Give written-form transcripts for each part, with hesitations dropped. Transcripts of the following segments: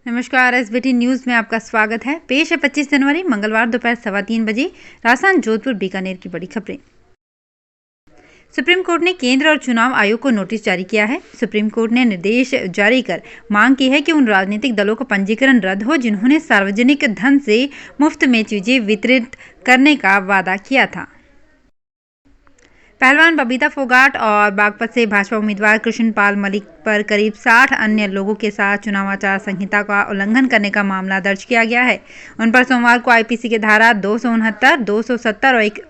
नमस्कार, SBT news में आपका स्वागत है। पेश है 25 जनवरी मंगलवार दोपहर 3:15 बजे राजस्थान जोधपुर बीकानेर की बड़ी खबरें। सुप्रीम कोर्ट ने केंद्र और चुनाव आयोग को नोटिस जारी किया है। सुप्रीम कोर्ट ने निर्देश जारी कर मांग की है कि उन राजनीतिक दलों का पंजीकरण रद्द हो जिन्होंने सार्वजनिक धन से मुफ्त में चीजें वितरित करने का वादा किया था। पहलवान बबीता फोगाट और बागपत से भाजपा उम्मीदवार कृष्ण पाल मलिक पर करीब 60 अन्य लोगों के साथ चुनाव आचार संहिता का उल्लंघन करने का मामला दर्ज किया गया है। उन पर सोमवार को आईपीसी की धारा 269, 270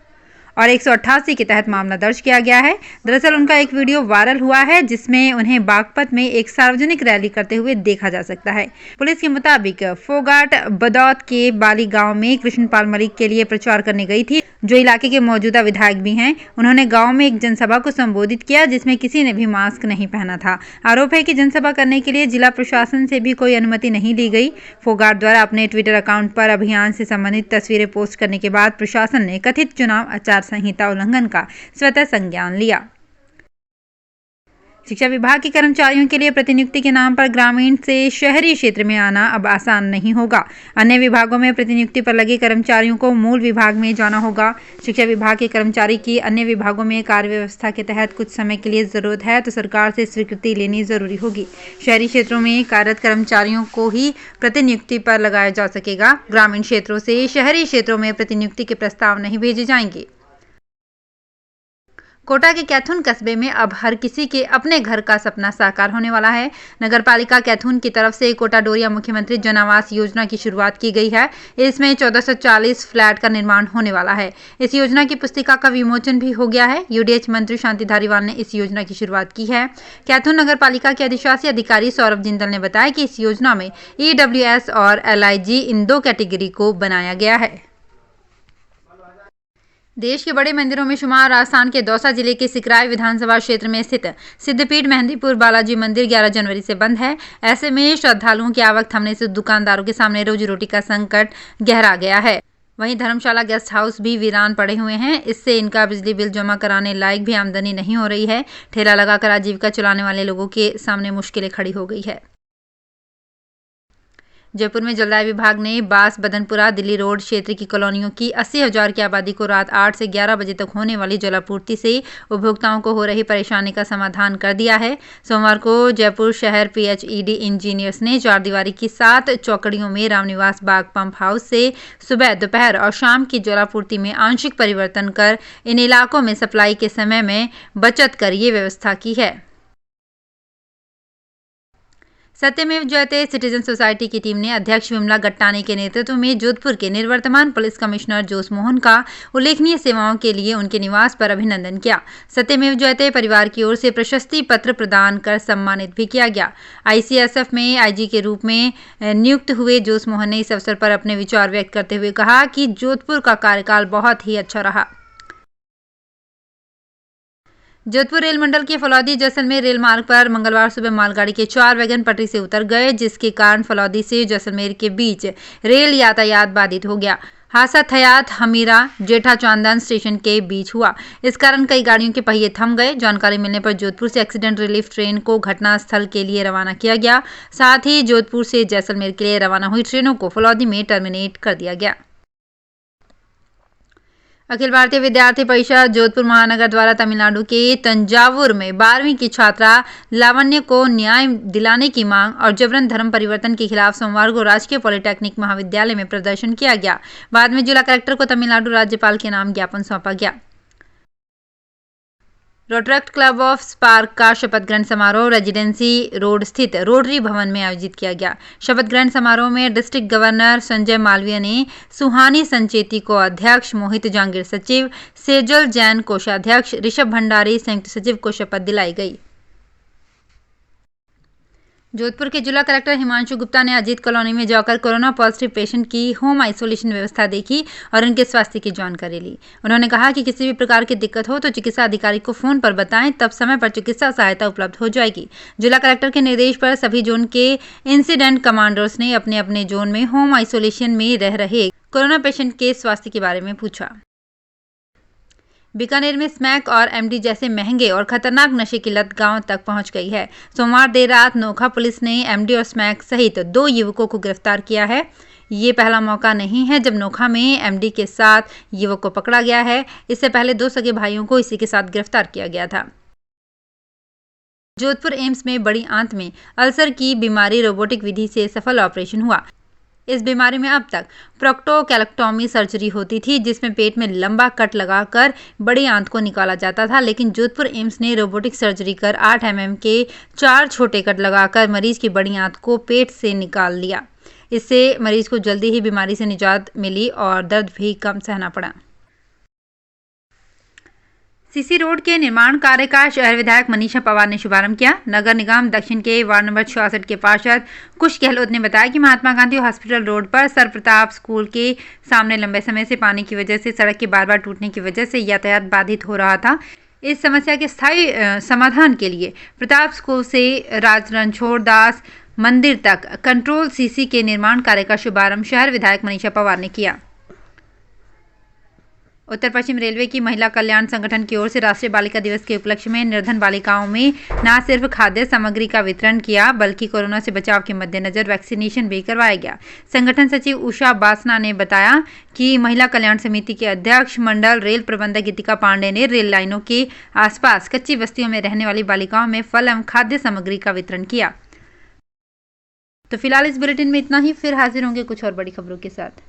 और 188 के तहत मामला दर्ज किया गया है। दरअसल उनका एक वीडियो वायरल हुआ है जिसमें उन्हें बागपत में एक सार्वजनिक रैली करते हुए देखा जा सकता है। पुलिस के मुताबिक फोगाट बदौत के बाली गांव में कृष्ण पाल मलिक के लिए प्रचार करने गई थी, जो इलाके के मौजूदा विधायक भी हैं। उन्होंने गांव में एक जनसभा को संबोधित किया जिसमें किसी ने भी मास्क नहीं पहना था। आरोप है कि जनसभा करने के लिए जिला प्रशासन से भी कोई अनुमति नहीं ली गई। फोगाट द्वारा अपने ट्विटर अकाउंट पर अभियान से संबंधित तस्वीरें पोस्ट करने के बाद प्रशासन ने कथित चुनाव आचार संहिता उल्लंघन का स्वतः संज्ञान लिया। शिक्षा विभाग के कर्मचारियों के लिए प्रतिनियुक्ति के नाम पर ग्रामीण से शहरी क्षेत्र में आना अब आसान नहीं होगा। अन्य विभागों में प्रतिनियुक्ति पर लगे कर्मचारियों को मूल विभाग में जाना होगा। शिक्षा विभाग के कर्मचारी की अन्य विभागों में कार्य व्यवस्था के तहत कुछ समय के लिए जरूरत है तो सरकार से स्वीकृति लेनी जरूरी होगी। शहरी क्षेत्रों में कार्यरत कर्मचारियों को ही प्रतिनियुक्ति पर लगाया जा सकेगा। ग्रामीण क्षेत्रों से शहरी क्षेत्रों में प्रतिनियुक्ति के प्रस्ताव नहीं भेजे जाएंगे। कोटा के कैथून कस्बे में अब हर किसी के अपने घर का सपना साकार होने वाला है। नगरपालिका कैथून की तरफ से कोटा डोरिया मुख्यमंत्री जन आवास योजना की शुरुआत की गई है। इसमें 1440 फ्लैट का निर्माण होने वाला है। इस योजना की पुस्तिका का विमोचन भी हो गया है। यूडीएच मंत्री शांति धारीवाल ने इस योजना की शुरुआत की है। कैथून नगरपालिका के अधिशासी अधिकारी सौरभ जिंदल ने बताया कि इस योजना में EWS और LIG इन 2 कैटेगरी को बनाया गया है। देश के बड़े मंदिरों में शुमार राजस्थान के दौसा जिले के सिकराय विधानसभा क्षेत्र में स्थित सिद्धपीठ मेहंदीपुर बालाजी मंदिर 11 जनवरी से बंद है। ऐसे में श्रद्धालुओं की आवक थमने से दुकानदारों के सामने रोजी रोटी का संकट गहरा गया है। वहीं धर्मशाला गेस्ट हाउस भी वीरान पड़े हुए हैं। इससे इनका बिजली बिल जमा कराने लायक भी आमदनी नहीं हो रही है। ठेला लगाकर आजीविका चलाने वाले लोगों के सामने मुश्किलें खड़ी हो गई है। जयपुर में जलदाय विभाग ने बास बदनपुरा दिल्ली रोड क्षेत्र की कॉलोनियों की 80,000 की आबादी को रात 8 से 11 बजे तक होने वाली जलापूर्ति से उपभोक्ताओं को हो रही परेशानी का समाधान कर दिया है। सोमवार को जयपुर शहर PHED इंजीनियर्स ने 4 दीवारी की 7 चौकड़ियों में रामनिवास बाग पंप हाउस से सुबह, दोपहर और शाम की जलापूर्ति में आंशिक परिवर्तन कर इन इलाकों में सप्लाई के समय में बचत कर ये व्यवस्था की है। सत्यमेव जयते सिटीजन सोसाइटी की टीम ने अध्यक्ष विमला गट्टाने के नेतृत्व में जोधपुर के निवर्तमान पुलिस कमिश्नर जोस मोहन का उल्लेखनीय सेवाओं के लिए उनके निवास पर अभिनंदन किया। सत्यमेव जयते परिवार की ओर से प्रशस्ति पत्र प्रदान कर सम्मानित भी किया गया। ICSF में IG के रूप में नियुक्त हुए जोस मोहन ने इस अवसर पर अपने विचार व्यक्त करते हुए कहा कि जोधपुर का कार्यकाल बहुत ही अच्छा रहा। जोधपुर रेल मंडल के फलौदी जैसलमेर रेल मार्ग पर मंगलवार सुबह मालगाड़ी के 4 वैगन पटरी से उतर गए, जिसके कारण फलौदी से जैसलमेर के बीच रेल यातायात बाधित हो गया। हादसा थयात हमीरा जेठा चांदन स्टेशन के बीच हुआ। इस कारण कई गाड़ियों के पहिए थम गए। जानकारी मिलने पर जोधपुर से एक्सीडेंट रिलीफ ट्रेन को घटना स्थल के लिए रवाना किया गया। साथ ही जोधपुर से जैसलमेर के लिए रवाना हुई ट्रेनों को फलौदी में टर्मिनेट कर दिया गया। अखिल भारतीय विद्यार्थी परिषद जोधपुर महानगर द्वारा तमिलनाडु के तंजावुर में 12वीं की छात्रा लावण्य को न्याय दिलाने की मांग और जबरन धर्म परिवर्तन के खिलाफ सोमवार को राजकीय पॉलिटेक्निक महाविद्यालय में प्रदर्शन किया गया। बाद में जिला कलेक्टर को तमिलनाडु राज्यपाल के नाम ज्ञापन सौंपा गया। रोटरैक्ट क्लब ऑफ स्पार्क का शपथ ग्रहण समारोह रेजिडेंसी रोड स्थित रोटरी भवन में आयोजित किया गया। शपथ ग्रहण समारोह में डिस्ट्रिक्ट गवर्नर संजय मालवीय ने सुहानी संचेती को अध्यक्ष, मोहित जांगीर सचिव, सेजल जैन कोषाध्यक्ष, ऋषभ भंडारी संयुक्त सचिव को शपथ दिलाई गई। जोधपुर के जिला कलेक्टर हिमांशु गुप्ता ने अजीत कॉलोनी में जाकर कोरोना पॉजिटिव पेशेंट की होम आइसोलेशन व्यवस्था देखी और उनके स्वास्थ्य की जानकारी ली। उन्होंने कहा कि किसी भी प्रकार की दिक्कत हो तो चिकित्सा अधिकारी को फोन पर बताएं, तब समय पर चिकित्सा सहायता उपलब्ध हो जाएगी। जिला कलेक्टर के निर्देश पर सभी जोन के इंसिडेंट कमांडर्स ने अपने अपने जोन में होम आइसोलेशन में रह रहे कोरोना पेशेंट के स्वास्थ्य के बारे में पूछा। बीकानेर में स्मैक और एमडी जैसे महंगे और खतरनाक नशे की लत गांव तक पहुंच गई है। सोमवार देर रात नोखा पुलिस ने एमडी और स्मैक सहित 2 युवकों को गिरफ्तार किया है। ये पहला मौका नहीं है जब नोखा में एमडी के साथ युवक को पकड़ा गया है। इससे पहले 2 सगे भाइयों को इसी के साथ गिरफ्तार किया गया था। जोधपुर एम्स में बड़ी आंत में अल्सर की बीमारी रोबोटिक विधि से सफल ऑपरेशन हुआ। इस बीमारी में अब तक प्रोक्टोकैलेक्टोमी सर्जरी होती थी, जिसमें पेट में लंबा कट लगाकर बड़ी आंत को निकाला जाता था, लेकिन जोधपुर एम्स ने रोबोटिक सर्जरी कर 8 mm के 4 छोटे कट लगाकर मरीज की बड़ी आंत को पेट से निकाल लिया। इससे मरीज को जल्दी ही बीमारी से निजात मिली और दर्द भी कम सहना पड़ा। सीसी रोड के निर्माण कार्य का शहर विधायक मनीषा पवार ने शुभारंभ किया। नगर निगम दक्षिण के वार्ड नंबर 66 के पार्षद कुश गहलोत ने बताया कि महात्मा गांधी हॉस्पिटल रोड पर सर प्रताप स्कूल के सामने लंबे समय से पानी की वजह से सड़क के बार-बार टूटने की वजह से यातायात बाधित हो रहा था। इस समस्या के स्थायी समाधान के लिए प्रताप स्कूल से राजरणछोड़ दास मंदिर तक कंट्रोल सीसी के निर्माण कार्य का शुभारंभ शहर विधायक मनीषा पवार ने किया। उत्तर पश्चिम रेलवे की महिला कल्याण संगठन की ओर से राष्ट्रीय बालिका दिवस के उपलक्ष्य में निर्धन बालिकाओं में न सिर्फ खाद्य सामग्री का वितरण किया, बल्कि कोरोना से बचाव के मद्देनजर वैक्सीनेशन भी करवाया गया। संगठन सचिव उषा बासना ने बताया कि महिला कल्याण समिति के अध्यक्ष मंडल रेल प्रबंधक गीतिका पांडे ने रेल लाइनों के आसपास कच्ची बस्तियों में रहने वाली बालिकाओं में फल एवं खाद्य सामग्री का वितरण किया। तो फिलहाल इस बुलेटिन में इतना ही, फिर हाजिर होंगे कुछ और बड़ी खबरों के साथ।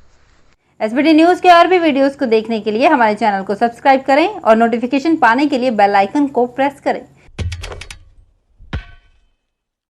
एसबीटी न्यूज़ के और भी वीडियोस को देखने के लिए हमारे चैनल को सब्सक्राइब करें और नोटिफिकेशन पाने के लिए बेल आइकन को प्रेस करें।